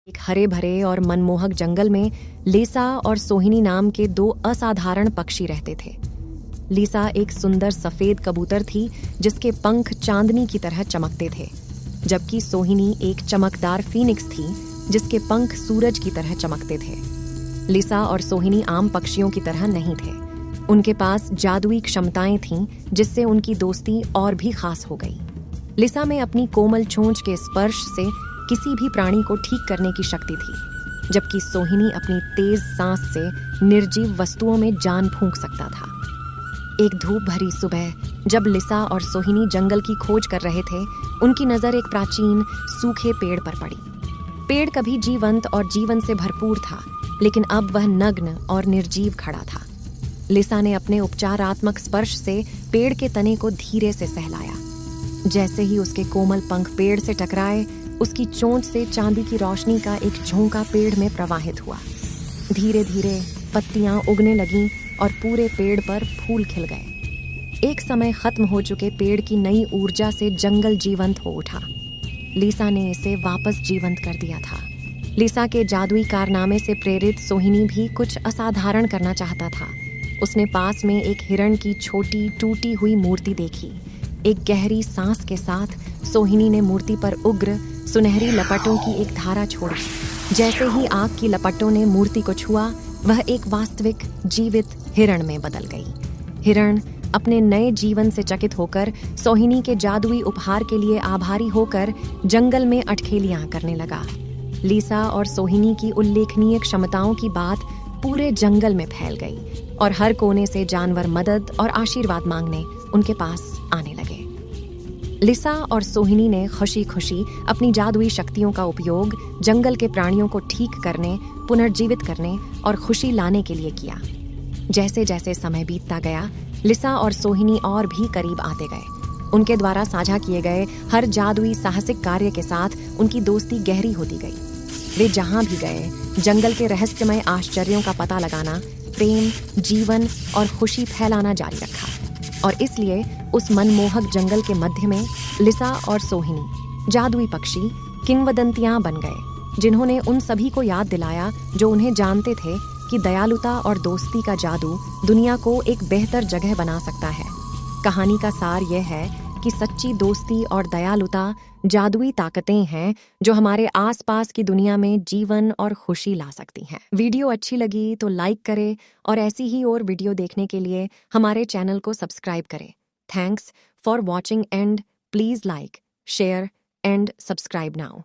एक हरे भरे और मनमोहक जंगल में लिसा और सोहिनी नाम के दो असाधारण पक्षी रहते थे। लिसा एक सुंदर सफेद कबूतर थी जिसके पंख चांदनी की तरह चमकते थे, जबकि सोहिनी एक चमकदार फीनिक्स थी जिसके पंख सूरज की तरह चमकते थे। लिसा और सोहिनी आम पक्षियों की तरह नहीं थे। उनके पास जादुई क्षमताएं थीं जिससे उनकी दोस्ती और भी खास हो गई। लिसा में अपनी कोमल चोंच के स्पर्श से किसी भी प्राणी को ठीक करने की शक्ति थी, जबकि सोहिनी अपनी तेज सांस से निर्जीव वस्तुओं में जान फूंक सकता था। एक धूप भरी सुबह जब लिसा और सोहिनी जंगल की खोज कर रहे थे, उनकी नजर एक प्राचीन सूखे पेड़ पर पड़ी। पेड़ कभी जीवंत और जीवन से भरपूर था, लेकिन अब वह नग्न और निर्जीव खड़ा था। लिसा ने अपने उपचारात्मक स्पर्श से पेड़ के तने को धीरे से सहलाया। जैसे ही उसके कोमल पंख पेड़ से टकराए, उसकी चोंच से चांदी की रोशनी का एक झोंका पेड़ में प्रवाहित हुआ। धीरे धीरे पत्तियां उगने लगीं और पूरे पेड़ पर फूल खिल गए। एक समय खत्म हो चुके पेड़ की नई ऊर्जा से जंगल जीवंत हो उठा। लिसा ने इसे वापस जीवंत कर दिया था। लिसा के जादुई कारनामे से प्रेरित सोहिनी भी कुछ असाधारण करना चाहता था। उसने पास में एक हिरण की छोटी टूटी हुई मूर्ति देखी। एक गहरी सांस के साथ सोहिनी ने मूर्ति पर उग्र सुनहरी लपटों की एक धारा छोड़ी। जैसे ही आग की लपटों ने मूर्ति को छुआ, वह एक वास्तविक जीवित हिरण में बदल गई। हिरण अपने नए जीवन से चकित होकर सोहिनी के जादुई उपहार के लिए आभारी होकर जंगल में अटखेलियां करने लगा। लिसा और सोहिनी की उल्लेखनीय क्षमताओं की बात पूरे जंगल में फैल गई और हर कोने से जानवर मदद और आशीर्वाद मांगने उनके पास आने लगे। लिसा और सोहिनी ने खुशी खुशी अपनी जादुई शक्तियों का उपयोग जंगल के प्राणियों को ठीक करने, पुनर्जीवित करने और खुशी लाने के लिए किया। जैसे जैसे समय बीतता गया, लिसा और सोहिनी और भी करीब आते गए। उनके द्वारा साझा किए गए हर जादुई साहसिक कार्य के साथ उनकी दोस्ती गहरी होती गई। वे जहां भी गए, जंगल के रहस्यमय आश्चर्यों का पता लगाना, प्रेम, जीवन और खुशी फैलाना जारी रखा। और इसलिए उस मनमोहक जंगल के मध्य में लिसा और सोहिनी जादुई पक्षी किंवदंतियां बन गए, जिन्होंने उन सभी को याद दिलाया जो उन्हें जानते थे कि दयालुता और दोस्ती का जादू दुनिया को एक बेहतर जगह बना सकता है। कहानी का सार यह है कि सच्ची दोस्ती और दयालुता जादुई ताकतें हैं जो हमारे आसपास की दुनिया में जीवन और खुशी ला सकती हैं। वीडियो अच्छी लगी तो लाइक करें और ऐसी ही और वीडियो देखने के लिए हमारे चैनल को सब्सक्राइब करें। Thanks for watching and please like, share and subscribe now.